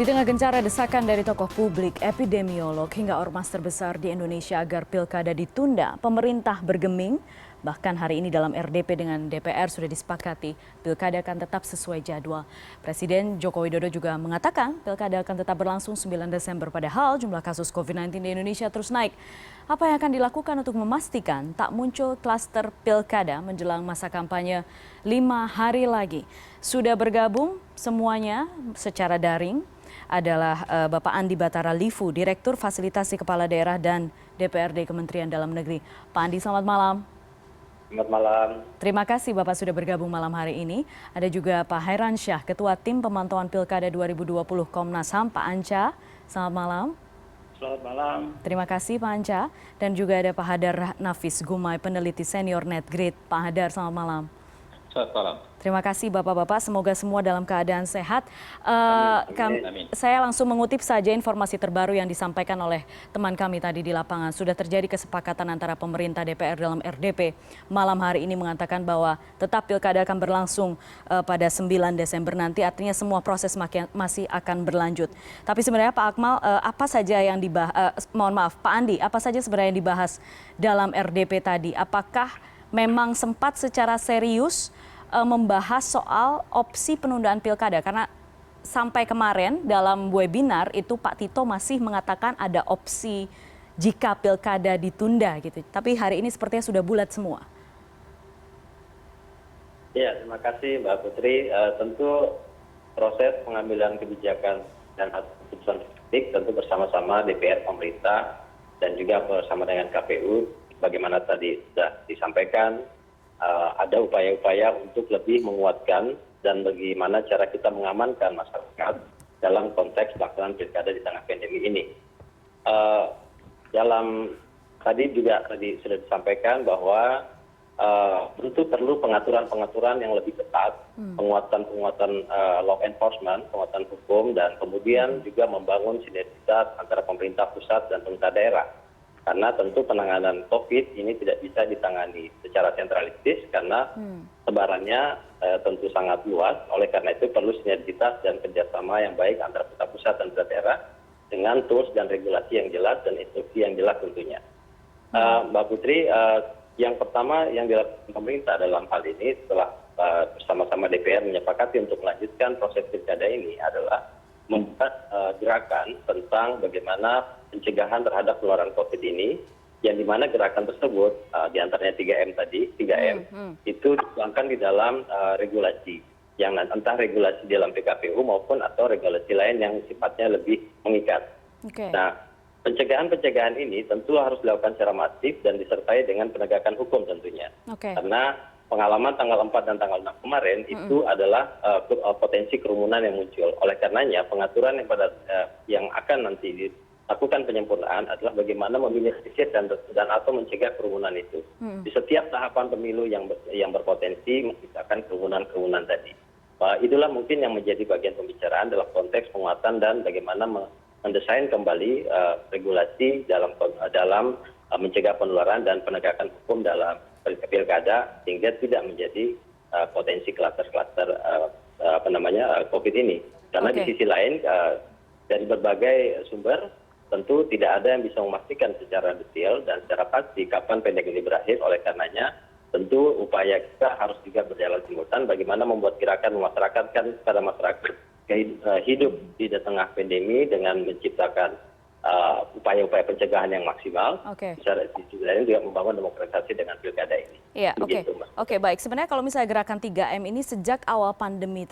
Di tengah gencar desakan dari tokoh publik, epidemiolog hingga ormas terbesar di Indonesia agar pilkada ditunda, pemerintah bergeming. Bahkan hari ini dalam RDP dengan DPR sudah disepakati pilkada akan tetap sesuai jadwal. Presiden Joko Widodo juga mengatakan pilkada akan tetap berlangsung 9 Desember padahal jumlah kasus COVID-19 di Indonesia terus naik. Apa yang akan dilakukan untuk memastikan tak muncul klaster pilkada menjelang masa kampanye 5 hari lagi? Sudah bergabung semuanya secara daring adalah Bapak Andi Batara Livu, Direktur Fasilitasi Kepala Daerah dan DPRD Kementerian Dalam Negeri. Pak Andi, selamat malam. Selamat malam. Terima kasih Bapak sudah bergabung malam hari ini. Ada juga Pak Hairan Syah, Ketua Tim Pemantauan Pilkada 2020 Komnas HAM, Pak Anca. Selamat malam. Selamat malam. Terima kasih Pak Anca. Dan juga ada Pak Hadar Nafis Gumai, peneliti senior NetGrid. Pak Hadar, selamat malam. Selamat malam. Terima kasih Bapak-Bapak, semoga semua dalam keadaan sehat. Amin. Saya langsung mengutip saja informasi terbaru yang disampaikan oleh teman kami tadi di lapangan. Sudah terjadi kesepakatan antara pemerintah DPR dalam RDP malam hari ini mengatakan bahwa tetap pilkada akan berlangsung pada 9 Desember nanti, artinya semua proses masih akan berlanjut. Tapi sebenarnya Pak Akmal, apa saja yang Pak Andi, apa saja sebenarnya yang dibahas dalam RDP tadi? Apakah memang sempat secara serius membahas soal opsi penundaan pilkada? Karena sampai kemarin dalam webinar itu Pak Tito masih mengatakan ada opsi jika pilkada ditunda gitu. Tapi hari ini sepertinya sudah bulat semua. Ya, terima kasih Mbak Putri. Tentu proses pengambilan kebijakan dan keputusan politik tentu bersama-sama DPR, pemerintah, dan juga bersama dengan KPU. Bagaimana tadi sudah disampaikan, ada upaya-upaya untuk lebih menguatkan dan bagaimana cara kita mengamankan masyarakat dalam konteks pelaksanaan pilkada di tengah pandemi ini. Tadi sudah disampaikan bahwa tentu perlu pengaturan-pengaturan yang lebih ketat, penguatan law enforcement, penguatan hukum, dan kemudian juga membangun sinergitas antara pemerintah pusat dan pemerintah daerah. Karena tentu penanganan COVID ini tidak bisa ditangani secara sentralistis karena sebarannya tentu sangat luas. Oleh karena itu perlu sinergitas dan kerjasama yang baik antara pusat dan daerah dengan tools dan regulasi yang jelas dan instruksi yang jelas tentunya. Mbak Putri, yang pertama yang dilakukan pemerintah dalam hal ini setelah bersama-sama DPR menyepakati untuk melanjutkan proses pilkada ini adalah membuat gerakan tentang bagaimana pencegahan terhadap penularan COVID ini, yang dimana gerakan tersebut diantaranya 3M tadi, 3M itu dituangkan di dalam regulasi, yang entah regulasi dalam PKPU maupun atau regulasi lain yang sifatnya lebih mengikat. Nah, pencegahan ini tentu harus dilakukan secara masif dan disertai dengan penegakan hukum tentunya. Karena pengalaman tanggal 4 dan tanggal 6 kemarin itu adalah potensi kerumunan yang muncul. Oleh karenanya pengaturan yang akan nanti dilakukan penyempurnaan adalah bagaimana meminimalisir dan atau mencegah kerumunan itu. Di setiap tahapan pemilu yang berpotensi menciptakan kerumunan tadi. Itulah mungkin yang menjadi bagian pembicaraan dalam konteks penguatan dan bagaimana mendesain kembali regulasi dalam mencegah penularan dan penegakan hukum dalam pilkada sehingga tidak menjadi potensi klaster-klaster COVID ini. Karena di sisi lain dari berbagai sumber tentu tidak ada yang bisa memastikan secara detail dan secara pasti kapan pandemi ini berakhir. Oleh karenanya tentu upaya kita harus juga berjalan simultan bagaimana membuat gerakan memasyarakatkan pada masyarakat hidup di tengah pandemi dengan menciptakan upaya-upaya pencegahan yang maksimal. Secara sisi lain juga membangun demokratisasi dengan pilkada ini. Iya, oke, baik. Sebenarnya kalau misalnya gerakan 3M ini sejak awal pandemi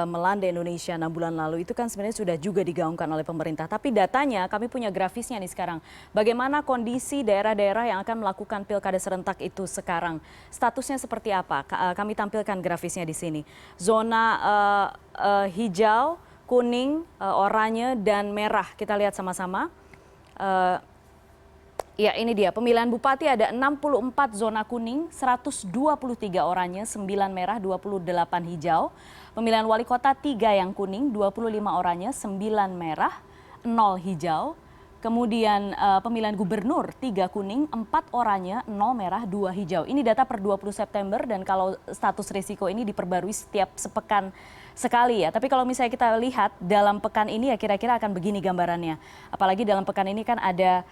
melanda Indonesia 6 bulan lalu itu kan sebenarnya sudah juga digaungkan oleh pemerintah. Tapi datanya kami punya grafisnya nih sekarang. Bagaimana kondisi daerah-daerah yang akan melakukan pilkada serentak itu sekarang? Statusnya seperti apa? Kami tampilkan grafisnya di sini. Zona hijau, kuning, oranye, dan merah. Kita lihat sama-sama. Ya, ini dia pemilihan bupati ada 64 zona kuning, 123 oranye, 9 merah, 28 hijau. Pemilihan wali kota 3 yang kuning, 25 oranye, 9 merah, 0 hijau. Kemudian pemilihan gubernur 3 kuning, 4 oranye, 0 merah, 2 hijau. Ini data per 20 September dan kalau status risiko ini diperbarui setiap sepekan sekali ya. Tapi kalau misalnya kita lihat dalam pekan ini ya kira-kira akan begini gambarannya. Apalagi dalam pekan ini kan ada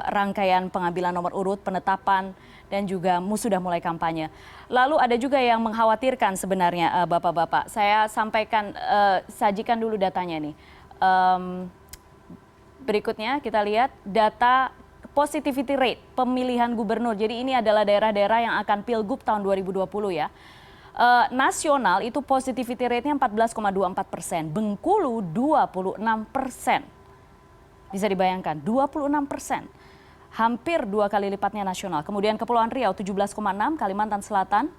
rangkaian pengambilan nomor urut, penetapan, dan juga sudah mulai kampanye. Lalu ada juga yang mengkhawatirkan sebenarnya Bapak-Bapak. Saya sampaikan, sajikan dulu datanya nih. Berikutnya kita lihat data positivity rate pemilihan gubernur. Jadi ini adalah daerah-daerah yang akan pilgub tahun 2020 ya. Nasional itu positivity rate-nya 14,24%. Bengkulu 26%. Bisa dibayangkan 26%. Hampir 2 kali lipatnya nasional. Kemudian Kepulauan Riau 17,6, Kalimantan Selatan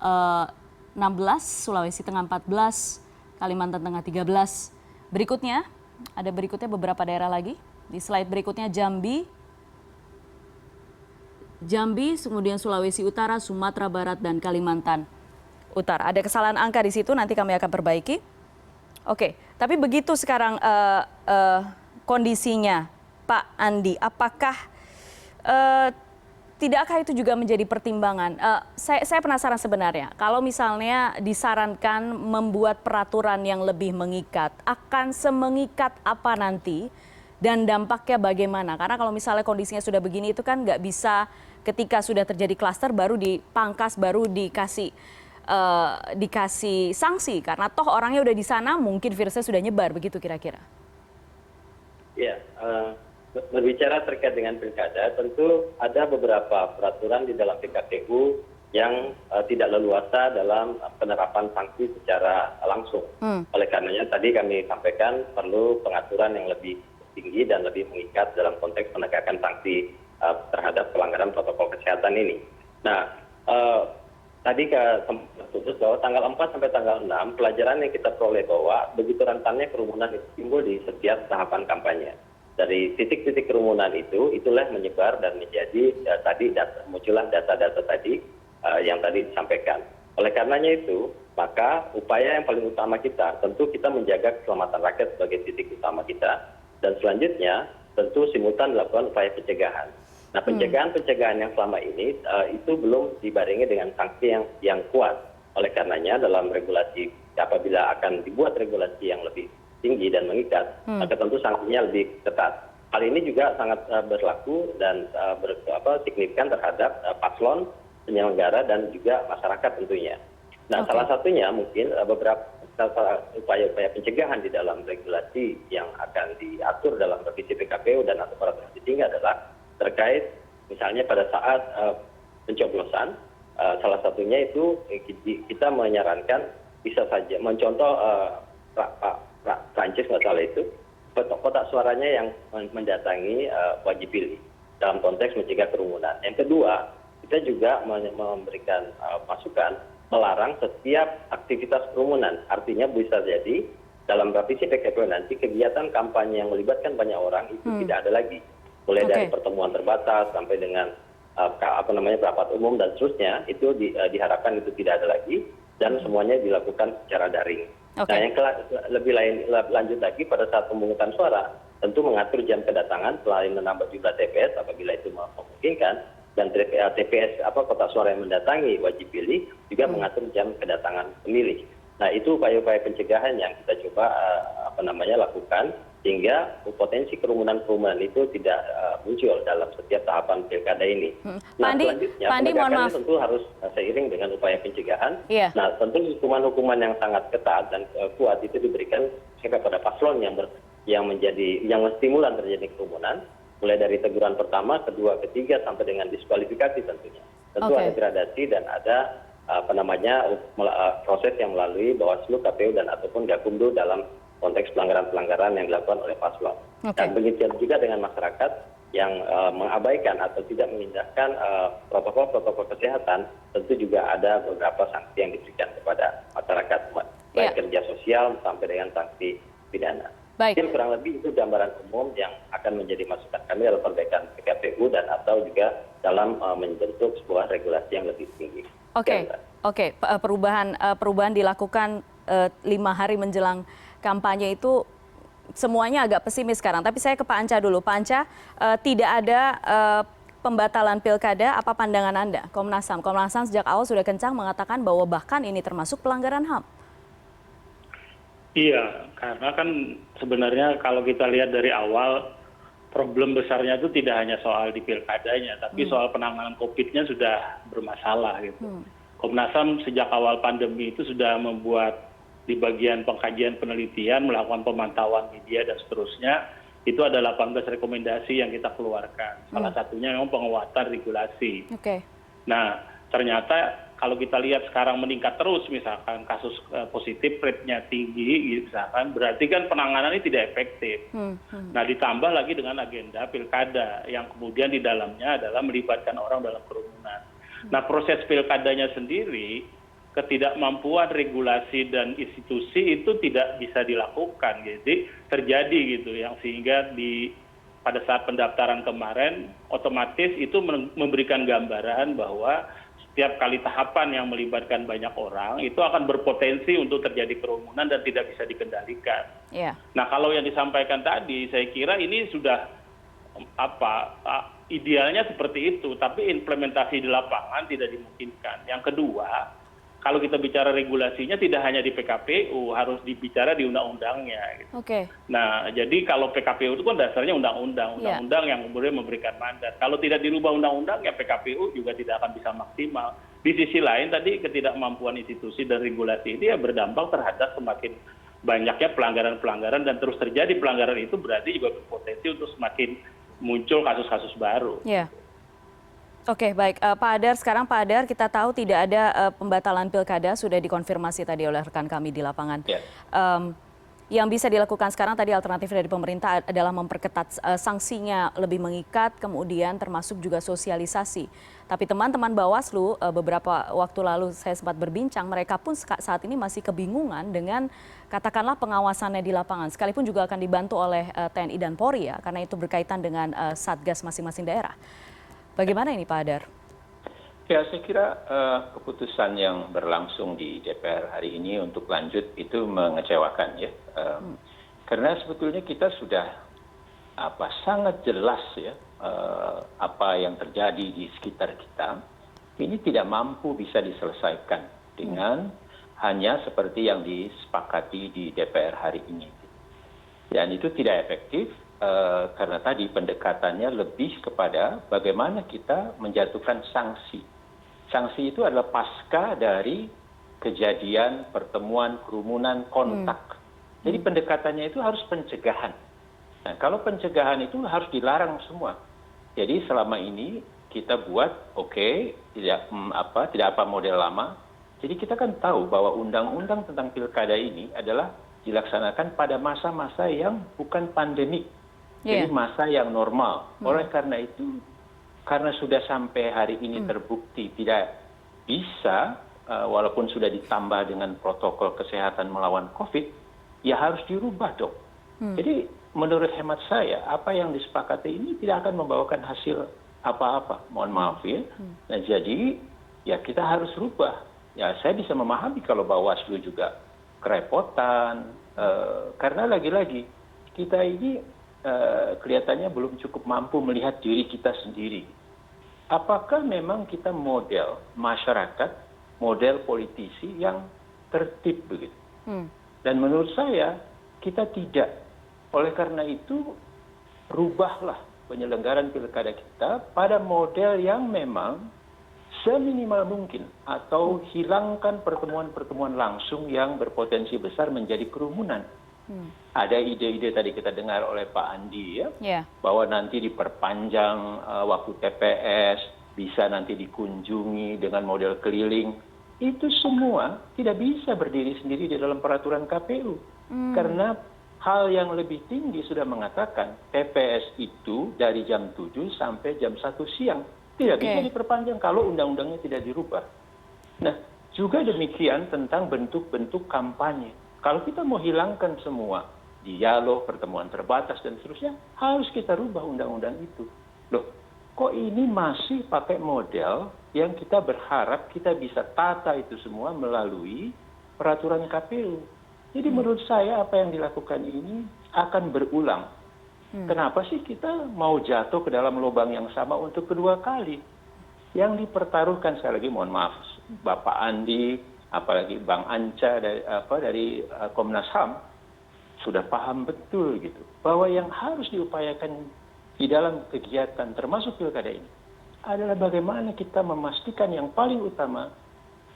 16, Sulawesi Tengah 14, Kalimantan Tengah 13. Berikutnya ada beberapa daerah lagi. Di slide berikutnya Jambi, kemudian Sulawesi Utara, Sumatera Barat, dan Kalimantan Utara. Ada kesalahan angka di situ, nanti kami akan perbaiki. Oke, tapi begitu sekarang kondisinya, Pak Andi, apakah tidakkah itu juga menjadi pertimbangan? Saya penasaran sebenarnya, kalau misalnya disarankan membuat peraturan yang lebih mengikat, akan semengikat apa nanti dan dampaknya bagaimana? Karena kalau misalnya kondisinya sudah begini itu kan nggak bisa ketika sudah terjadi klaster baru dipangkas, baru dikasih sanksi. Karena toh orangnya udah di sana, mungkin virusnya sudah nyebar, begitu kira-kira. Ya, berbicara terkait dengan pilkada, tentu ada beberapa peraturan di dalam PKPU yang tidak leluasa dalam penerapan sanksi secara langsung. Oleh karenanya tadi kami sampaikan perlu pengaturan yang lebih tinggi dan lebih mengikat dalam konteks penegakan sanksi terhadap pelanggaran protokol kesehatan ini. Nah, tadi sempat putus bahwa tanggal 4 sampai tanggal 6 pelajaran yang kita peroleh bahwa begitu rentannya kerumunan itu timbul di setiap tahapan kampanye. Dari titik-titik kerumunan itu, itulah menyebar dan menjadi muncullah data-data tadi yang tadi disampaikan. Oleh karenanya itu, maka upaya yang paling utama kita, tentu kita menjaga keselamatan rakyat sebagai titik utama kita, dan selanjutnya tentu simultan dilakukan upaya pencegahan. Nah, pencegahan yang selama ini itu belum dibarengi dengan sanksi yang kuat. Oleh karenanya dalam regulasi, apabila akan dibuat regulasi yang lebih tinggi dan mengikat, maka tentu sanksinya lebih ketat. Hal ini juga sangat berlaku dan signifikan terhadap paslon, penyelenggara, dan juga masyarakat tentunya. Nah, salah satunya mungkin beberapa upaya-upaya pencegahan di dalam regulasi yang akan diatur dalam revisi PKPU dan atau peraturan tinggi adalah terkait misalnya pada saat pencoblosan, salah satunya itu kita menyarankan bisa saja mencontoh Prancis nggak salah itu, kotak suaranya yang mendatangi wajib pilih dalam konteks mencegah kerumunan. Yang kedua, kita juga memberikan masukan melarang setiap aktivitas kerumunan. Artinya bisa jadi dalam revisi PKPU nanti kegiatan kampanye yang melibatkan banyak orang itu tidak ada lagi. Mulai dari pertemuan terbatas sampai dengan rapat umum dan seterusnya, itu diharapkan itu tidak ada lagi dan semuanya dilakukan secara daring. Nah, yang lebih lanjut lagi pada saat pemungutan suara, tentu mengatur jam kedatangan selain menambah jumlah TPS apabila itu memungkinkan, dan TPS kotak suara yang mendatangi wajib pilih juga mengatur jam kedatangan pemilih. Nah, itu upaya-upaya pencegahan yang kita coba lakukan sehingga potensi kerumunan-kerumunan itu tidak muncul dalam setiap tahapan pilkada ini. Nah, selanjutnya penegakannya tentu harus seiring dengan upaya pencegahan. Nah, tentu hukuman-hukuman yang sangat ketat dan kuat itu diberikan kepada paslon yang stimulan terjadi kerumunan, mulai dari teguran pertama, kedua, ketiga, sampai dengan diskualifikasi tentunya. Tentu ada gradasi dan ada proses yang melalui Bawaslu, KPU, dan ataupun Gakumdu dalam konteks pelanggaran-pelanggaran yang dilakukan oleh paslon. Dan begitu juga dengan masyarakat yang mengabaikan atau tidak mengindahkan protokol-protokol kesehatan, tentu juga ada beberapa sanksi yang diberikan kepada masyarakat, baik kerja sosial sampai dengan sanksi pidana. Mungkin kurang lebih itu gambaran umum yang akan menjadi masukan kami dalam perbaikan PKPU dan atau juga dalam membentuk sebuah regulasi yang lebih tinggi. Perubahan dilakukan 5 hari menjelang kampanye itu semuanya agak pesimis sekarang. Tapi saya ke Pak Anca dulu. Pak Anca, tidak ada pembatalan pilkada, apa pandangan Anda? Komnas HAM. Komnas HAM sejak awal sudah kencang mengatakan bahwa bahkan ini termasuk pelanggaran HAM. Iya, karena kan sebenarnya kalau kita lihat dari awal, problem besarnya itu tidak hanya soal di pilkadanya, tapi soal penanganan COVID-nya sudah bermasalah gitu. Komnas HAM sejak awal pandemi itu sudah membuat di bagian pengkajian penelitian, melakukan pemantauan media dan seterusnya, itu ada 18 rekomendasi yang kita keluarkan. Salah satunya memang penguatan regulasi. Nah, ternyata kalau kita lihat sekarang meningkat terus, misalkan kasus positif rate-nya tinggi, misalkan, berarti kan penanganannya tidak efektif. Nah, ditambah lagi dengan agenda pilkada, yang kemudian di dalamnya adalah melibatkan orang dalam kerumunan. Nah, proses pilkadanya sendiri, ketidakmampuan regulasi dan institusi itu tidak bisa dilakukan. Jadi terjadi gitu, yang sehingga pada saat pendaftaran kemarin, otomatis itu memberikan gambaran bahwa setiap kali tahapan yang melibatkan banyak orang itu akan berpotensi untuk terjadi kerumunan dan tidak bisa dikendalikan. Nah, kalau yang disampaikan tadi, saya kira ini sudah idealnya seperti itu, tapi implementasi di lapangan tidak dimungkinkan. Yang kedua, kalau kita bicara regulasinya tidak hanya di PKPU, harus dibicara di undang-undangnya. Gitu. Nah, jadi kalau PKPU itu kan dasarnya undang-undang yang kemudian memberikan mandat. Kalau tidak dirubah undang-undang, ya PKPU juga tidak akan bisa maksimal. Di sisi lain tadi ketidakmampuan institusi dan regulasi ini ya berdampak terhadap semakin banyaknya pelanggaran-pelanggaran, dan terus terjadi pelanggaran itu berarti juga berpotensi untuk semakin muncul kasus-kasus baru. Oke, baik. Pak Adar, sekarang Pak Adar, kita tahu tidak ada pembatalan pilkada, sudah dikonfirmasi tadi oleh rekan kami di lapangan. Yang bisa dilakukan sekarang tadi alternatif dari pemerintah adalah memperketat sanksinya, lebih mengikat, kemudian termasuk juga sosialisasi. Tapi teman-teman Bawaslu beberapa waktu lalu saya sempat berbincang, mereka pun saat ini masih kebingungan dengan katakanlah pengawasannya di lapangan. Sekalipun juga akan dibantu oleh TNI dan Polri ya, karena itu berkaitan dengan Satgas masing-masing daerah. Bagaimana ini Pak Adar? Ya, saya kira keputusan yang berlangsung di DPR hari ini untuk lanjut itu mengecewakan ya. Karena sebetulnya kita sudah sangat jelas ya apa yang terjadi di sekitar kita. Ini tidak mampu bisa diselesaikan dengan hanya seperti yang disepakati di DPR hari ini. Dan itu tidak efektif. Karena tadi pendekatannya lebih kepada bagaimana kita menjatuhkan sanksi. Sanksi itu adalah pasca dari kejadian pertemuan, kerumunan, kontak. Jadi pendekatannya itu harus pencegahan. Nah, kalau pencegahan itu harus dilarang semua. Jadi selama ini kita buat tidak apa model lama. Jadi kita kan tahu bahwa undang-undang tentang pilkada ini adalah dilaksanakan pada masa-masa yang bukan pandemik. Jadi masa yang normal. Oleh karena itu, karena sudah sampai hari ini terbukti tidak bisa, walaupun sudah ditambah dengan protokol kesehatan melawan COVID, ya harus dirubah dong. Jadi menurut hemat saya, apa yang disepakati ini tidak akan membawakan hasil apa-apa. Mohon maaf ya. Nah jadi, ya kita harus rubah. Ya saya bisa memahami kalau Bawaslu juga kerepotan, karena lagi-lagi kita ini kelihatannya belum cukup mampu melihat diri kita sendiri. Apakah memang kita model masyarakat, model politisi yang tertib begitu? Dan menurut saya kita tidak. Oleh karena itu, rubahlah penyelenggaraan pilkada kita pada model yang memang seminimal mungkin, atau hilangkan pertemuan-pertemuan langsung yang berpotensi besar menjadi kerumunan. Ada ide-ide tadi kita dengar oleh Pak Andi ya, bahwa nanti diperpanjang waktu TPS, bisa nanti dikunjungi dengan model keliling. Itu semua tidak bisa berdiri sendiri di dalam peraturan KPU. Karena hal yang lebih tinggi sudah mengatakan TPS itu dari jam 7 sampai jam 1 siang. Tidak bisa diperpanjang kalau undang-undangnya tidak dirubah. Nah, juga demikian tentang bentuk-bentuk kampanye. Kalau kita mau hilangkan semua dialog, pertemuan terbatas, dan seterusnya, harus kita rubah undang-undang itu. Loh, kok ini masih pakai model yang kita berharap kita bisa tata itu semua melalui peraturan KPU. Jadi menurut saya apa yang dilakukan ini akan berulang. Kenapa sih kita mau jatuh ke dalam lubang yang sama untuk kedua kali? Yang dipertaruhkan, sekali lagi mohon maaf, Bapak Andi, apalagi Bang Anca dari Komnas HAM, sudah paham betul gitu, bahwa yang harus diupayakan di dalam kegiatan termasuk pilkada ini adalah bagaimana kita memastikan yang paling utama,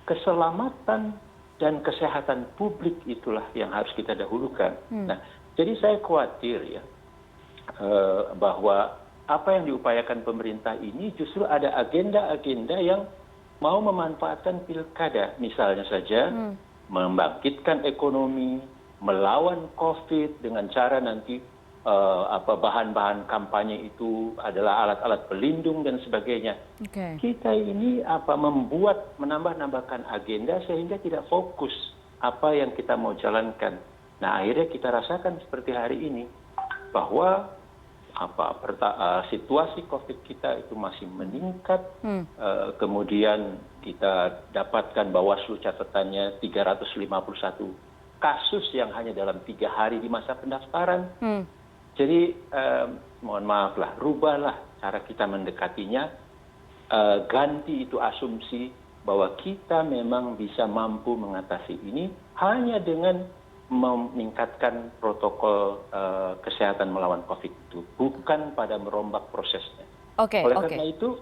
keselamatan dan kesehatan publik itulah yang harus kita dahulukan. Nah, jadi saya khawatir ya, bahwa apa yang diupayakan pemerintah ini justru ada agenda-agenda yang mau memanfaatkan pilkada, misalnya saja membangkitkan ekonomi, melawan COVID dengan cara nanti bahan-bahan kampanye itu adalah alat-alat pelindung dan sebagainya. Kita ini menambah-nambahkan agenda sehingga tidak fokus apa yang kita mau jalankan. Nah, akhirnya kita rasakan seperti hari ini bahwa situasi COVID kita itu masih meningkat, kemudian kita dapatkan Bawaslu catatannya 351 kasus yang hanya dalam 3 hari di masa pendaftaran. Jadi mohon maaf lah, rubahlah cara kita mendekatinya, ganti itu asumsi bahwa kita memang bisa mampu mengatasi ini hanya dengan meningkatkan protokol kesehatan melawan COVID itu, bukan pada merombak prosesnya. Oleh karena itu,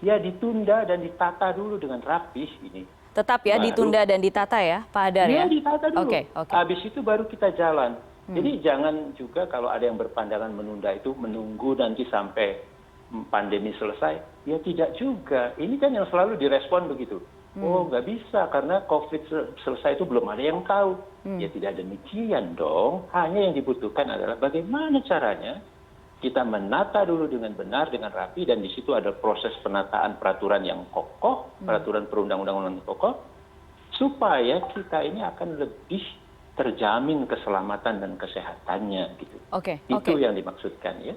ya ditunda dan ditata dulu dengan rapih ini. Tetap ya, ditunda dan ditata ya, Pak Hadar ya? Iya, ditata dulu. Habis itu baru kita jalan. Jadi jangan juga kalau ada yang berpandangan menunda itu, menunggu nanti sampai pandemi selesai. Ya tidak juga. Ini kan yang selalu direspon begitu. Oh, nggak bisa karena COVID selesai itu belum ada yang tahu. Ya tidak demikian dong. Hanya yang dibutuhkan adalah bagaimana caranya kita menata dulu dengan benar, dengan rapi, dan di situ ada proses penataan peraturan yang kokoh, peraturan perundang-undangan yang kokoh, supaya kita ini akan lebih terjamin keselamatan dan kesehatannya gitu. Itu yang dimaksudkan ya.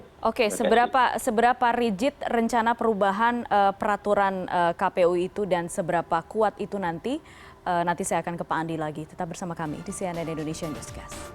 Seberapa rigid rencana perubahan peraturan KPU itu dan seberapa kuat itu nanti saya akan ke Pak Andi lagi. Tetap bersama kami di CNN Indonesia Newscast.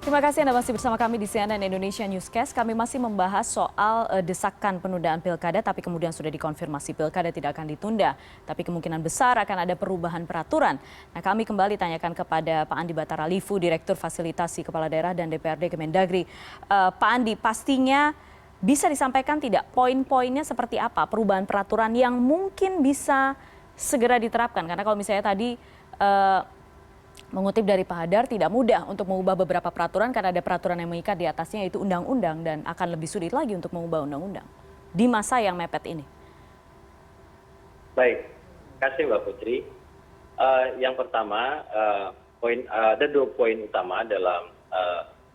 Terima kasih Anda masih bersama kami di CNN Indonesia Newscast. Kami masih membahas soal desakan penundaan pilkada, tapi kemudian sudah dikonfirmasi pilkada tidak akan ditunda. Tapi kemungkinan besar akan ada perubahan peraturan. Nah, kami kembali tanyakan kepada Pak Andi Bataralifu, Direktur Fasilitasi Kepala Daerah dan DPRD Kemendagri. Pak Andi, pastinya bisa disampaikan tidak poin-poinnya seperti apa perubahan peraturan yang mungkin bisa segera diterapkan? Karena kalau misalnya tadi mengutip dari Pak Hadar, tidak mudah untuk mengubah beberapa peraturan karena ada peraturan yang mengikat di atasnya, yaitu undang-undang, dan akan lebih sulit lagi untuk mengubah undang-undang di masa yang mepet ini. Baik, terima kasih Mbak Putri. Yang pertama, ada 2 poin utama dalam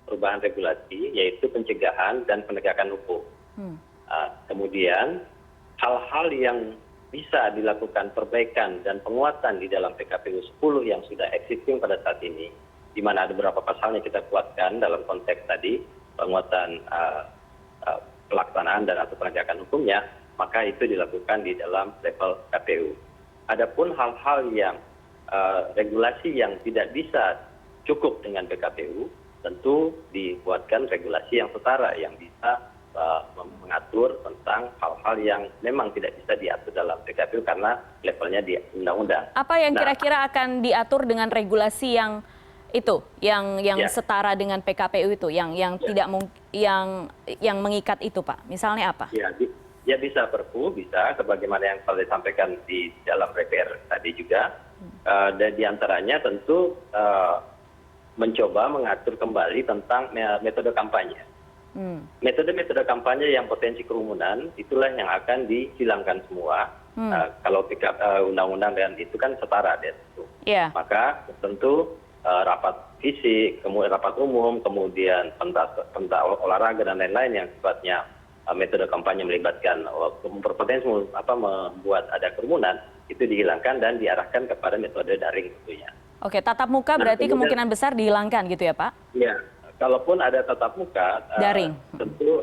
perubahan regulasi, yaitu pencegahan dan penegakan hukum. Kemudian hal-hal yang bisa dilakukan perbaikan dan penguatan di dalam PKPU 10 yang sudah existing pada saat ini, di mana ada beberapa pasalnya kita kuatkan dalam konteks tadi, penguatan pelaksanaan dan atau penegakan hukumnya, maka itu dilakukan di dalam level KPU. Adapun hal-hal yang regulasi yang tidak bisa cukup dengan PKPU, tentu dibuatkan regulasi yang setara, yang bisa mengatur tentang hal-hal yang memang tidak bisa diatur dalam PKPU karena levelnya di undang-undang. Apa yang kira-kira akan diatur dengan regulasi yang itu, yang setara dengan PKPU itu, yang tidak yang mengikat itu, Pak? Misalnya apa? Ya bisa Perpu, bisa sebagaimana yang telah disampaikan di dalam DPR tadi juga. Dan diantaranya tentu mencoba mengatur kembali tentang metode kampanye. Metode-metode kampanye yang potensi kerumunan itulah yang akan dihilangkan semua. Kalau undang-undang dan itu kan setara deh. Maka tentu rapat fisik, kemudian rapat umum, kemudian pentas olahraga dan lain-lain yang sifatnya metode kampanye melibatkan berpotensi membuat ada kerumunan, itu dihilangkan dan diarahkan kepada metode daring tentunya. Tatap muka berarti kemungkinan besar dihilangkan gitu ya Pak? Iya. kalaupun ada tatap muka, Daring.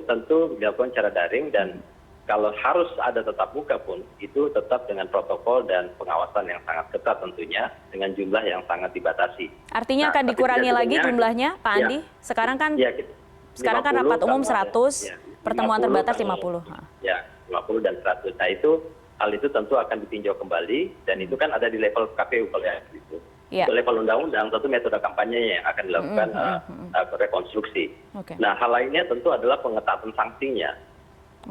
tentu dilakukan secara daring, dan kalau harus ada tatap muka pun itu tetap dengan protokol dan pengawasan yang sangat ketat tentunya, dengan jumlah yang sangat dibatasi. Artinya Nah, akan tapi dikurangi lagi biasanya- jumlahnya, Pak Ya. Andi? Sekarang kan Ya, sekarang kan 50 rapat umum sama- 100, ya, pertemuan 50 terbatas sama- 50. Ya, 50 dan 100. Nah, hal itu tentu akan ditinjau kembali, dan itu kan ada di level KPU kalau ya gitu. Ya. Untuk level undang-undang tentu metode kampanye yang akan dilakukan rekonstruksi. Oke. Nah, hal lainnya tentu adalah pengetatan sanksinya.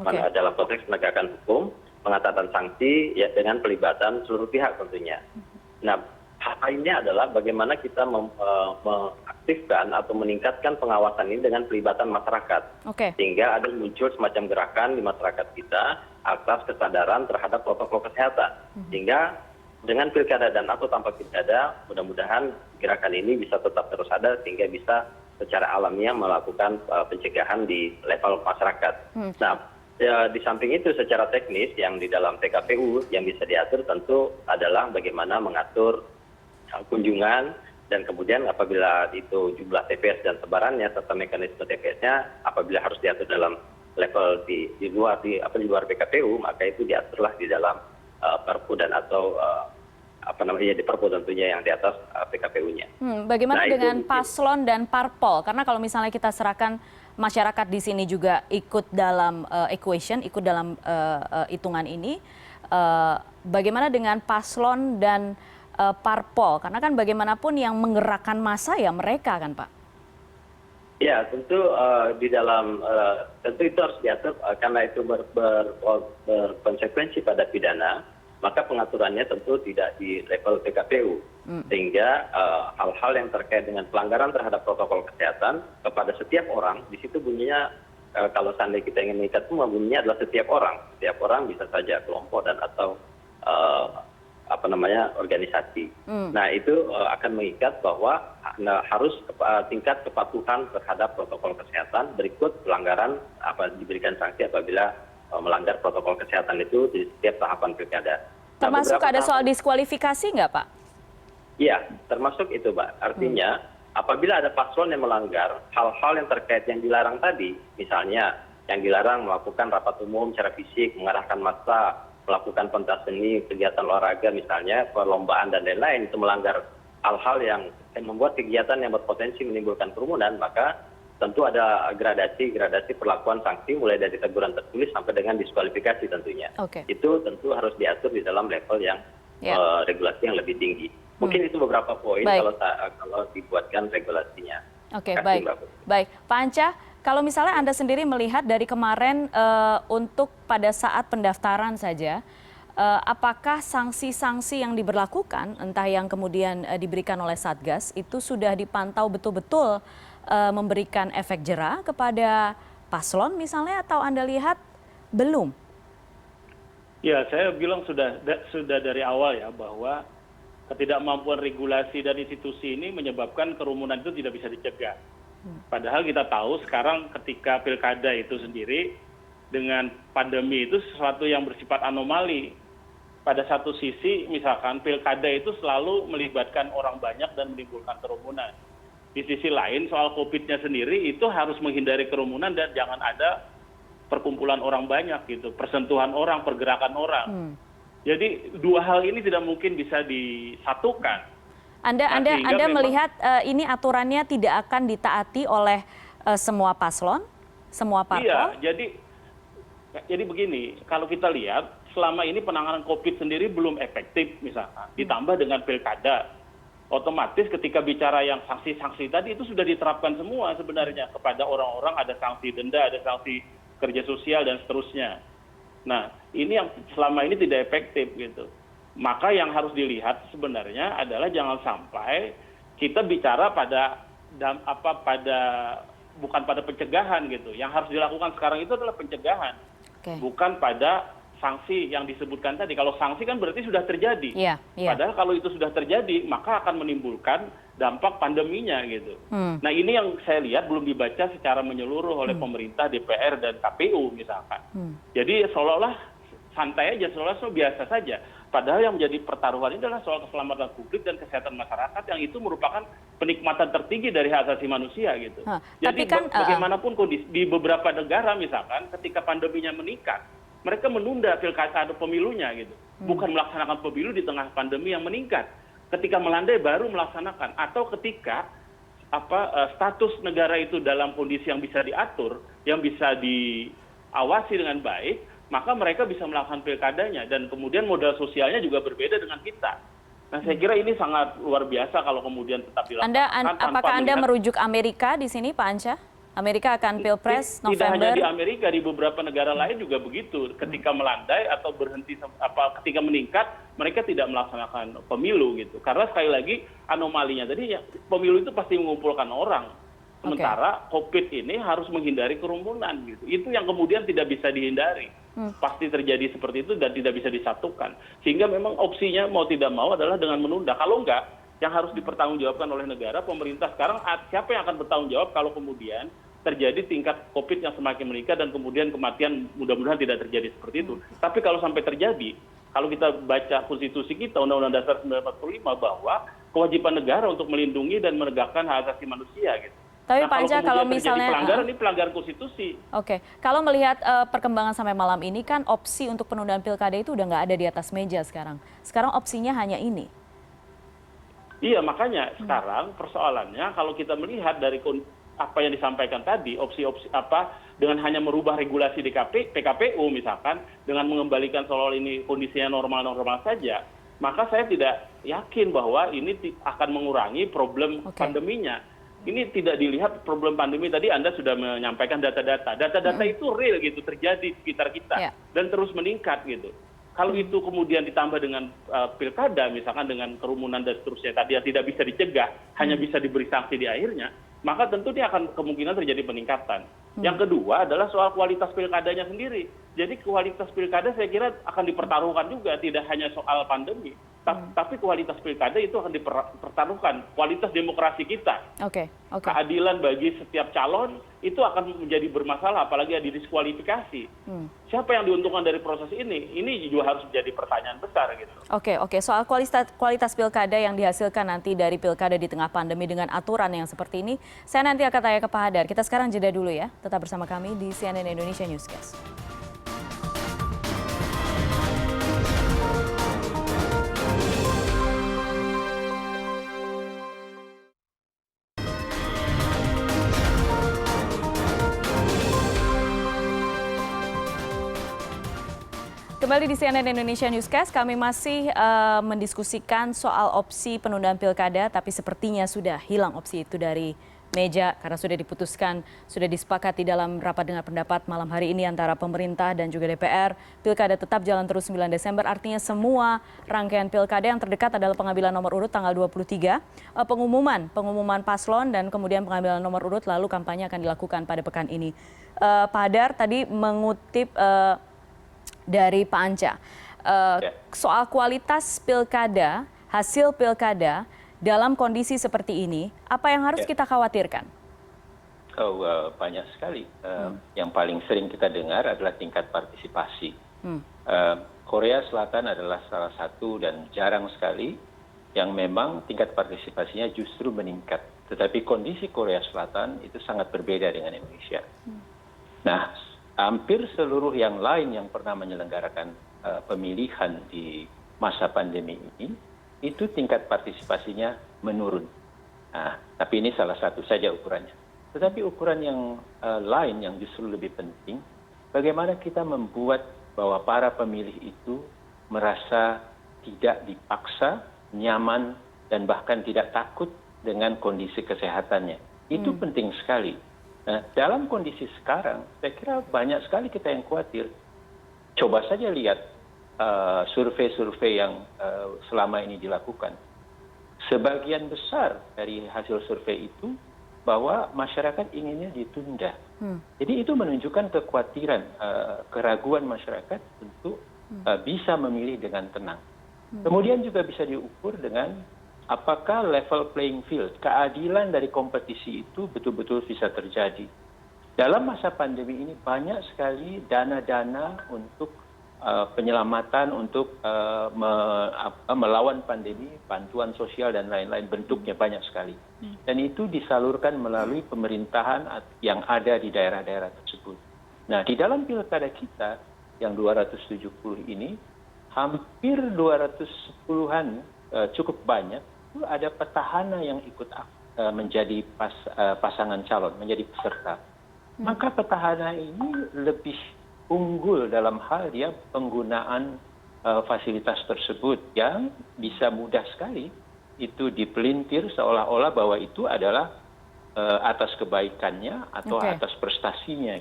Oke. Dalam konteks penegakan hukum, pengetatan sanksi ya dengan pelibatan seluruh pihak tentunya. Nah, hal lainnya adalah bagaimana kita mengaktifkan atau meningkatkan pengawasan ini dengan pelibatan masyarakat. Oke. Sehingga ada muncul semacam gerakan di masyarakat kita atas kesadaran terhadap protokol kesehatan. Sehingga dengan pilkada dan atau tanpa pilkada, mudah-mudahan gerakan ini bisa tetap terus ada sehingga bisa secara alamiah melakukan pencegahan di level masyarakat. Nah, ya, di samping itu secara teknis yang di dalam TKPU yang bisa diatur tentu adalah bagaimana mengatur kunjungan, dan kemudian apabila itu jumlah TPS dan sebarannya serta mekanisme TPS-nya apabila harus diatur dalam level di luar PKPU, maka itu diaturlah di dalam Perpu dan atau di Perpu tentunya yang di atas PKPU-nya. Bagaimana Nah, dengan paslon dan parpol? Karena kalau misalnya kita serahkan masyarakat di sini juga ikut dalam equation, ikut dalam hitungan ini, bagaimana dengan paslon dan parpol? Karena kan bagaimanapun yang menggerakkan massa ya mereka kan, Pak? Ya, tentu di dalam tentu itu harus diatur karena itu berkonsekuensi pada pidana, maka pengaturannya tentu tidak di level PKPU. Sehingga hal-hal yang terkait dengan pelanggaran terhadap protokol kesehatan kepada setiap orang, di situ bunyinya kalau seandainya kita ingin mengikat semua, bunyinya adalah setiap orang. Setiap orang bisa saja kelompok dan atau organisasi. Nah, itu akan mengikat bahwa harus tingkat kepatuhan terhadap protokol kesehatan berikut pelanggaran diberikan sanksi apabila melanggar protokol kesehatan itu di setiap tahapan pilkada. Termasuk ada soal diskualifikasi nggak, Pak? Iya, termasuk itu, Pak. Artinya apabila ada paslon yang melanggar hal-hal yang terkait yang dilarang tadi, misalnya yang dilarang melakukan rapat umum secara fisik, mengarahkan massa, melakukan pentas seni, kegiatan olahraga misalnya, perlombaan dan lain-lain, itu melanggar hal-hal yang membuat kegiatan yang berpotensi menimbulkan kerumunan, maka tentu ada gradasi perlakuan sanksi mulai dari teguran tertulis sampai dengan diskualifikasi tentunya. Oke. Itu tentu harus diatur di dalam level yang regulasi yang lebih tinggi. Mungkin itu beberapa poin kalau dibuatkan regulasinya. Oke, baik. Baik, Pak Anca, kalau misalnya Anda sendiri melihat dari kemarin untuk pada saat pendaftaran saja, apakah sanksi-sanksi yang diberlakukan, entah yang kemudian diberikan oleh Satgas, itu sudah dipantau betul-betul memberikan efek jera kepada paslon misalnya, atau Anda lihat belum? Ya, saya bilang sudah dari awal ya, bahwa ketidakmampuan regulasi dan institusi ini menyebabkan kerumunan itu tidak bisa dicegah. Padahal kita tahu sekarang ketika pilkada itu sendiri dengan pandemi itu sesuatu yang bersifat anomali. Pada satu sisi misalkan pilkada itu selalu melibatkan orang banyak dan menimbulkan kerumunan. Di sisi lain soal COVID-nya sendiri itu harus menghindari kerumunan dan jangan ada perkumpulan orang banyak gitu, persentuhan orang, pergerakan orang. Jadi dua hal ini tidak mungkin bisa disatukan. Anda melihat ini aturannya tidak akan ditaati oleh semua paslon, semua parpol? Iya, jadi begini, kalau kita lihat selama ini penanganan COVID sendiri belum efektif misalkan, ditambah dengan pilkada, otomatis ketika bicara yang sanksi-sanksi tadi itu sudah diterapkan semua sebenarnya kepada orang-orang, ada sanksi denda, ada sanksi kerja sosial dan seterusnya. Nah, ini yang selama ini tidak efektif gitu. Maka yang harus dilihat sebenarnya adalah jangan sampai kita bicara bukan pada pencegahan gitu. Yang harus dilakukan sekarang itu adalah pencegahan, bukan pada sanksi yang disebutkan tadi. Kalau sanksi kan berarti sudah terjadi. Padahal kalau itu sudah terjadi, maka akan menimbulkan dampak pandeminya gitu. Nah, ini yang saya lihat belum dibaca secara menyeluruh oleh pemerintah, DPR dan KPU misalkan. Jadi seolah-olah santai aja, seolah-olah biasa saja. Padahal yang menjadi pertaruhan ini adalah soal keselamatan publik dan kesehatan masyarakat yang itu merupakan penikmatan tertinggi dari hak asasi manusia gitu. Jadi Tapi kan bagaimanapun kondisi di beberapa negara misalkan ketika pandeminya meningkat, mereka menunda pilkada atau pemilunya gitu. Bukan melaksanakan pemilu di tengah pandemi yang meningkat. Ketika melandai baru melaksanakan, atau ketika status negara itu dalam kondisi yang bisa diatur, yang bisa diawasi dengan baik, maka mereka bisa melakukan pilkadanya, dan kemudian modal sosialnya juga berbeda dengan kita. Nah, saya kira ini sangat luar biasa kalau kemudian tetap dilakukan. Apakah Anda merujuk Amerika di sini, Pak Anca? Amerika akan pilpres November. Tidak hanya di Amerika, di beberapa negara lain juga begitu. Ketika melandai atau berhenti, ketika meningkat, mereka tidak melaksanakan pemilu gitu. Karena sekali lagi anomalinya tadi, pemilu itu pasti mengumpulkan orang. Sementara COVID ini harus menghindari kerumunan gitu. Itu yang kemudian tidak bisa dihindari. Pasti terjadi seperti itu dan tidak bisa disatukan. Sehingga memang opsinya mau tidak mau adalah dengan menunda. Kalau enggak, yang harus dipertanggungjawabkan oleh negara, pemerintah sekarang, siapa yang akan bertanggung jawab kalau kemudian terjadi tingkat COVID yang semakin meningkat dan kemudian kematian mudah-mudahan tidak terjadi seperti itu. Tapi kalau sampai terjadi, kalau kita baca konstitusi kita, Undang-Undang Dasar 1945, bahwa kewajiban negara untuk melindungi dan menegakkan hak asasi manusia gitu. Tapi Pak Anca, kalau misalnya pelanggaran, ini pelanggaran konstitusi. Oke, kalau melihat perkembangan sampai malam ini kan opsi untuk penundaan pilkada itu udah nggak ada di atas meja sekarang. Sekarang opsinya hanya ini. Iya, makanya sekarang persoalannya kalau kita melihat dari apa yang disampaikan tadi, opsi-opsi dengan hanya merubah regulasi di PKPU misalkan, dengan mengembalikan soal ini kondisinya normal-normal saja, maka saya tidak yakin bahwa ini akan mengurangi problem pandeminya. Ini tidak dilihat problem pandemi, tadi Anda sudah menyampaikan data-data. Data-data itu real gitu, terjadi di sekitar kita dan terus meningkat gitu. Kalau itu kemudian ditambah dengan pilkada, misalkan dengan kerumunan dan seterusnya tadi yang tidak bisa dicegah, hanya bisa diberi sanksi di akhirnya, maka tentu dia akan kemungkinan terjadi peningkatan. Yang kedua adalah soal kualitas pilkadanya sendiri. Jadi kualitas pilkada saya kira akan dipertaruhkan juga, tidak hanya soal pandemi. Tapi kualitas pilkada itu akan dipertaruhkan, kualitas demokrasi kita. Keadilan bagi setiap calon itu akan menjadi bermasalah, apalagi ada diskualifikasi. Siapa yang diuntungkan dari proses ini? Ini juga harus menjadi pertanyaan besar gitu. Oke. Soal kualitas pilkada yang dihasilkan nanti dari pilkada di tengah pandemi dengan aturan yang seperti ini, saya nanti akan tanya ke Pak Hadar. Kita sekarang jeda dulu ya. Tetap bersama kami di CNN Indonesia Newscast. Kembali di CNN Indonesia Newscast, kami masih mendiskusikan soal opsi penundaan pilkada, tapi sepertinya sudah hilang opsi itu dari meja karena sudah diputuskan, sudah disepakati dalam rapat dengar pendapat malam hari ini antara pemerintah dan juga DPR. Pilkada tetap jalan terus 9 Desember, artinya semua rangkaian pilkada yang terdekat adalah pengambilan nomor urut tanggal 23, pengumuman paslon dan kemudian pengambilan nomor urut, lalu kampanye akan dilakukan pada pekan ini. Pak Hadar tadi mengutip dari Pak Anca, soal kualitas pilkada, hasil pilkada dalam kondisi seperti ini, apa yang harus kita khawatirkan? Banyak sekali. Yang paling sering kita dengar adalah tingkat partisipasi. Korea Selatan adalah salah satu dan jarang sekali yang memang tingkat partisipasinya justru meningkat. Tetapi kondisi Korea Selatan itu sangat berbeda dengan Indonesia. Nah, hampir seluruh yang lain yang pernah menyelenggarakan pemilihan di masa pandemi ini, itu tingkat partisipasinya menurun. Nah, tapi ini salah satu saja ukurannya. Tetapi ukuran yang lain yang justru lebih penting, bagaimana kita membuat bahwa para pemilih itu merasa tidak dipaksa, nyaman, dan bahkan tidak takut dengan kondisi kesehatannya. Itu penting sekali. Nah, dalam kondisi sekarang, saya kira banyak sekali kita yang khawatir. Coba saja lihat survei-survei yang selama ini dilakukan. Sebagian besar dari hasil survei itu bahwa masyarakat inginnya ditunda. Jadi itu menunjukkan kekhawatiran, keraguan masyarakat untuk bisa memilih dengan tenang. Kemudian juga bisa diukur dengan apakah level playing field, keadilan dari kompetisi itu betul-betul bisa terjadi. Dalam masa pandemi ini banyak sekali dana-dana untuk penyelamatan untuk melawan pandemi, bantuan sosial dan lain-lain, bentuknya banyak sekali. Dan itu disalurkan melalui pemerintahan yang ada di daerah-daerah tersebut. Nah, di dalam pilkada kita yang 270 ini, hampir 210-an, cukup banyak, itu ada petahana yang ikut menjadi pasangan calon, menjadi peserta. Maka petahana ini lebih unggul dalam hal dia penggunaan fasilitas tersebut yang bisa mudah sekali itu dipelintir seolah-olah bahwa itu adalah atas kebaikannya atau atas prestasinya.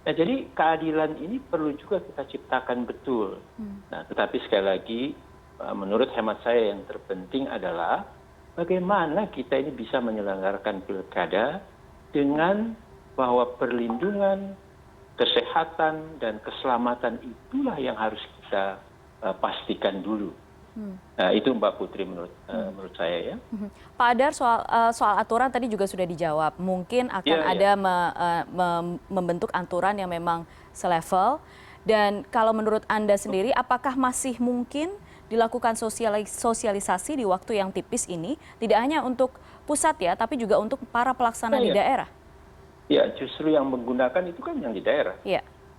Nah, jadi keadilan ini perlu juga kita ciptakan betul. Nah, tetapi sekali lagi, menurut hemat saya yang terpenting adalah bagaimana kita ini bisa menyelenggarakan pilkada dengan bahwa perlindungan, kesehatan, dan keselamatan itulah yang harus kita pastikan dulu. Nah, itu Mbak Putri menurut saya ya. Pak Adar, soal aturan tadi juga sudah dijawab. Mungkin akan ada membentuk aturan yang memang selevel. Dan kalau menurut Anda sendiri, apakah masih mungkin dilakukan sosialisasi di waktu yang tipis ini, tidak hanya untuk pusat ya, tapi juga untuk para pelaksana di daerah? Ya, justru yang menggunakan itu kan yang di daerah.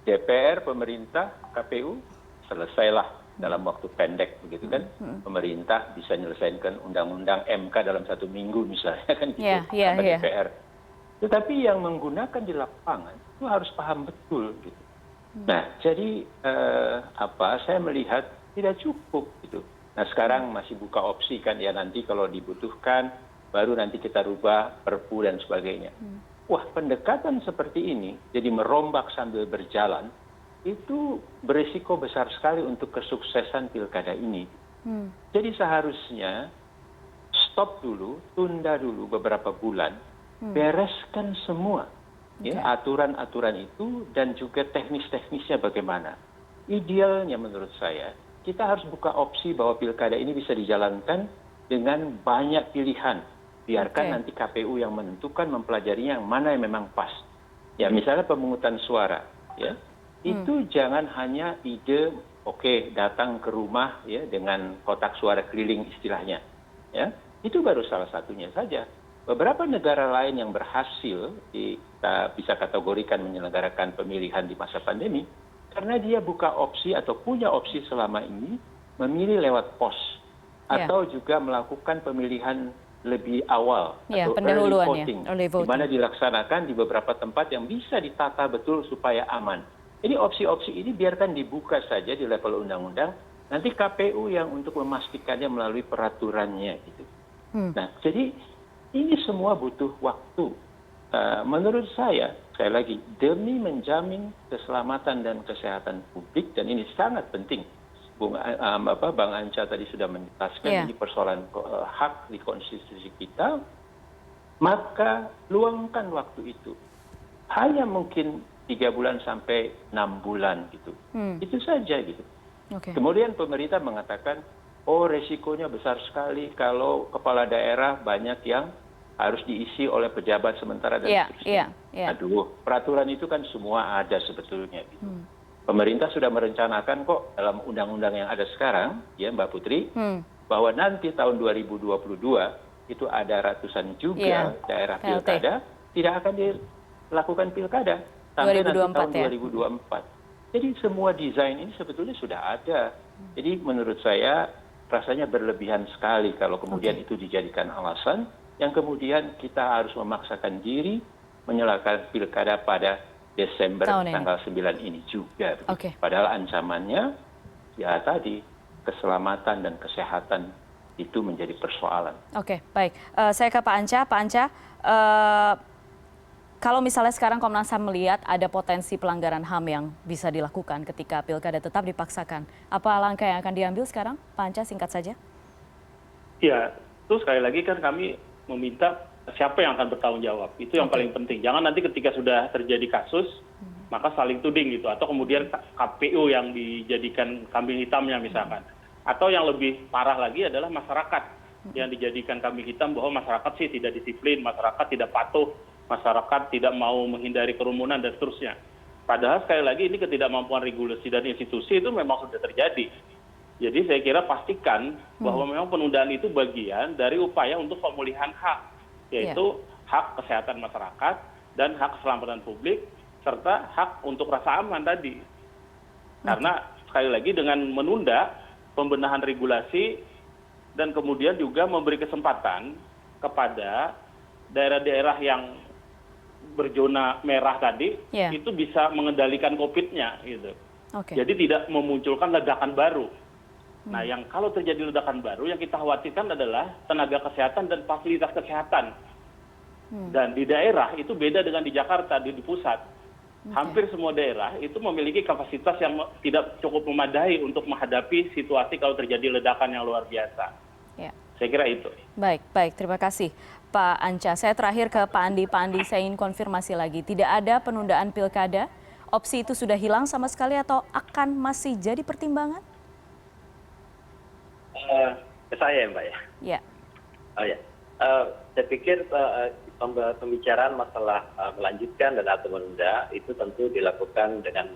DPR, pemerintah, KPU, selesailah dalam waktu pendek, begitu kan. Pemerintah bisa menyelesaikan undang-undang MK dalam 1 minggu misalnya kan gitu, sama DPR. Tetapi yang menggunakan di lapangan itu harus paham betul gitu. Nah, jadi saya melihat tidak cukup gitu. Nah, sekarang masih buka opsi kan ya, nanti kalau dibutuhkan baru nanti kita rubah Perpu dan sebagainya. Wah, pendekatan seperti ini jadi merombak sambil berjalan itu berisiko besar sekali untuk kesuksesan pilkada ini. Jadi seharusnya stop dulu, tunda dulu beberapa bulan, bereskan semua aturan-aturan itu dan juga teknis-teknisnya bagaimana. Idealnya menurut saya kita harus buka opsi bahwa pilkada ini bisa dijalankan dengan banyak pilihan. Biarkan nanti KPU yang menentukan, mempelajarinya yang mana yang memang pas. Ya, misalnya pemungutan suara, ya. Itu jangan hanya ide, datang ke rumah ya dengan kotak suara keliling istilahnya. Ya. Itu baru salah satunya saja. Beberapa negara lain yang berhasil kita bisa kategorikan menyelenggarakan pemilihan di masa pandemi, karena dia buka opsi atau punya opsi selama ini memilih lewat pos atau juga melakukan pemilihan lebih awal atau early voting, di mana dilaksanakan di beberapa tempat yang bisa ditata betul supaya aman. Jadi opsi-opsi ini biarkan dibuka saja di level undang-undang, nanti KPU yang untuk memastikannya melalui peraturannya gitu. Nah, jadi ini semua butuh waktu. Menurut saya, sekali lagi, demi menjamin keselamatan dan kesehatan publik, dan ini sangat penting. Bang Anca tadi sudah menjelaskan ini persoalan hak di konstitusi kita, maka luangkan waktu itu. Hanya mungkin 3 bulan sampai 6 bulan gitu. Itu saja gitu. Kemudian pemerintah mengatakan, resikonya besar sekali kalau kepala daerah banyak yang harus diisi oleh pejabat sementara dan seterusnya. Aduh, peraturan itu kan semua ada sebetulnya gitu. Pemerintah sudah merencanakan kok dalam undang-undang yang ada sekarang, ya Mbak Putri, bahwa nanti tahun 2022 itu ada ratusan juga daerah pilkada tidak akan dilakukan pilkada sampai 2024, nanti tahun 2024. Jadi semua desain ini sebetulnya sudah ada. Jadi menurut saya rasanya berlebihan sekali kalau kemudian itu dijadikan alasan yang kemudian kita harus memaksakan diri menyelesaikan pilkada pada Desember tanggal 9 ini juga. Padahal ancamannya ya tadi keselamatan dan kesehatan itu menjadi persoalan. Baik. Saya ke Pak Anca. Pak Anca, kalau misalnya sekarang Komnas HAM melihat ada potensi pelanggaran HAM yang bisa dilakukan ketika pilkada tetap dipaksakan, apa langkah yang akan diambil sekarang? Pak Anca, singkat saja. Ya, itu sekali lagi kan kami meminta siapa yang akan bertanggung jawab. Itu yang paling penting. Jangan nanti ketika sudah terjadi kasus, maka saling tuding gitu. Atau kemudian KPU yang dijadikan kambing hitamnya misalkan. Atau yang lebih parah lagi adalah masyarakat yang dijadikan kambing hitam bahwa masyarakat sih tidak disiplin, masyarakat tidak patuh, masyarakat tidak mau menghindari kerumunan dan seterusnya. Padahal sekali lagi ini ketidakmampuan regulasi dan institusi itu memang sudah terjadi. Jadi saya kira pastikan bahwa memang penundaan itu bagian dari upaya untuk pemulihan hak, yaitu hak kesehatan masyarakat dan hak keselamatan publik, serta hak untuk rasa aman tadi. Karena sekali lagi dengan menunda pembenahan regulasi dan kemudian juga memberi kesempatan kepada daerah-daerah yang berzona merah tadi, itu bisa mengendalikan COVID-nya. Gitu. Jadi tidak memunculkan ledakan baru. Nah, yang kalau terjadi ledakan baru, yang kita khawatirkan adalah tenaga kesehatan dan fasilitas kesehatan. Dan di daerah itu beda dengan di Jakarta, di pusat. Hampir semua daerah itu memiliki kapasitas yang tidak cukup memadai untuk menghadapi situasi kalau terjadi ledakan yang luar biasa. Saya kira itu. Baik, terima kasih Pak Anca. Saya terakhir ke Pak Andi. Pak Andi, saya ingin konfirmasi lagi. Tidak ada penundaan pilkada? Opsi itu sudah hilang sama sekali atau akan masih jadi pertimbangan? Saya Mbak ya. Ya. Saya pikir pembicaraan masalah melanjutkan dan atau menunda itu tentu dilakukan dengan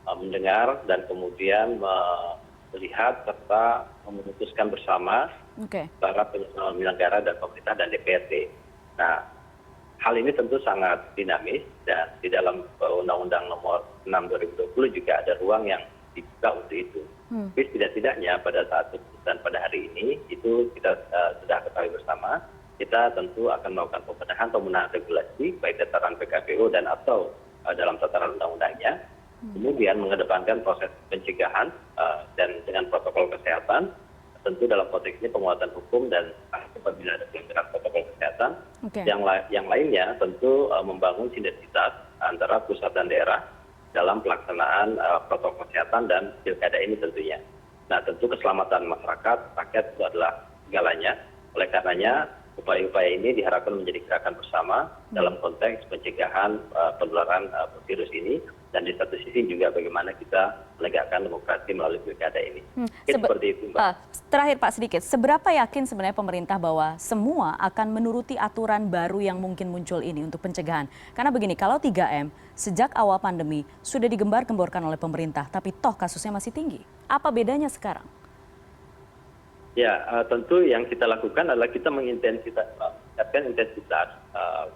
mendengar dan kemudian melihat serta memutuskan bersama para penyelenggara dan pemerintah dan DPRD. Nah, hal ini tentu sangat dinamis dan di dalam Undang-Undang Nomor 6 2020 juga ada ruang yang dibuka untuk itu. Tapi tidak-tidaknya pada saat keputusan pada hari ini itu kita sudah ketahui bersama, kita tentu akan melakukan pembenahan regulasi baik tataran PKPU dan atau dalam tataran undang-undangnya. Kemudian mengedepankan proses pencegahan dan dengan protokol kesehatan, tentu dalam konteks ini penguatan hukum dan apabila ada pelanggaran protokol kesehatan. Yang lainnya tentu membangun sinergitas antara pusat dan daerah dalam pelaksanaan protokol kesehatan dan pilkada ini tentunya. Nah, tentu keselamatan masyarakat, rakyat itu adalah segalanya. Oleh karenanya, upaya-upaya ini diharapkan menjadi gerakan bersama dalam konteks pencegahan penularan virus ini. Dan di satu sisi juga bagaimana kita menegakkan demokrasi melalui pilkada ini. Seperti itu, Mbak. Terakhir Pak, sedikit, seberapa yakin sebenarnya pemerintah bahwa semua akan menuruti aturan baru yang mungkin muncul ini untuk pencegahan? Karena begini, kalau 3M sejak awal pandemi sudah digembar-gemborkan oleh pemerintah, tapi toh kasusnya masih tinggi. Apa bedanya sekarang? Ya, tentu yang kita lakukan adalah kita mengintensitas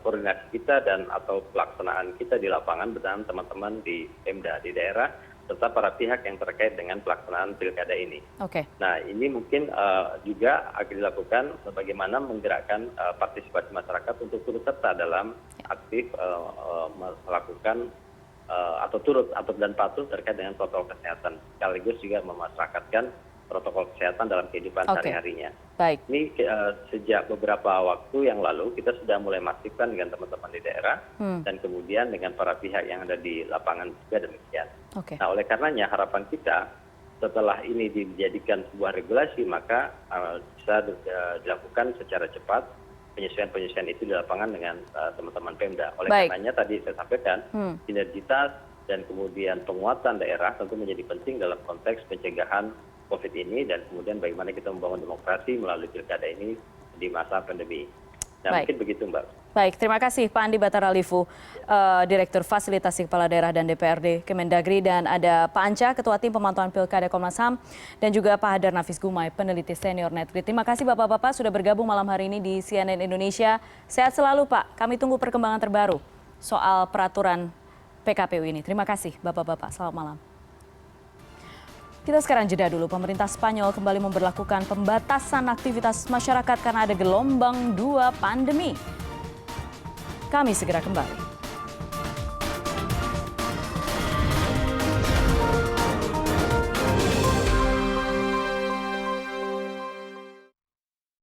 koordinasi kita dan atau pelaksanaan kita di lapangan bersama teman-teman di Pemda di daerah serta para pihak yang terkait dengan pelaksanaan pilkada ini. Nah, ini mungkin juga akan dilakukan bagaimana menggerakkan partisipasi masyarakat untuk turut serta dalam aktif melakukan atau turut dan patuh terkait dengan protokol kesehatan, sekaligus juga memasyarakatkan protokol kesehatan dalam kehidupan sehari-harinya. Ini sejak beberapa waktu yang lalu kita sudah mulai masifkan dengan teman-teman di daerah dan kemudian dengan para pihak yang ada di lapangan juga demikian. Nah, oleh karenanya harapan kita setelah ini dijadikan sebuah regulasi maka bisa dilakukan secara cepat penyesuaian-penyesuaian itu di lapangan dengan teman-teman Pemda. Oleh karenanya tadi saya sampaikan sinergitas dan kemudian penguatan daerah tentu menjadi penting dalam konteks pencegahan COVID ini dan kemudian bagaimana kita membangun demokrasi melalui pilkada ini di masa pandemi. Nah, mungkin begitu, Mbak. Baik, terima kasih Pak Andi Bataralifu, Direktur Fasilitasi Kepala Daerah dan DPRD Kemendagri, dan ada Pak Anca, Ketua Tim Pemantauan Pilkada Komnas HAM, dan juga Pak Hadar Nafis Gumai, peneliti senior Netgrid. Terima kasih Bapak-Bapak sudah bergabung malam hari ini di CNN Indonesia. Sehat selalu Pak, kami tunggu perkembangan terbaru soal peraturan PKPU ini. Terima kasih Bapak-Bapak, selamat malam. Kita sekarang jeda dulu. Pemerintah Spanyol kembali memberlakukan pembatasan aktivitas masyarakat karena ada gelombang 2 pandemi. Kami segera kembali.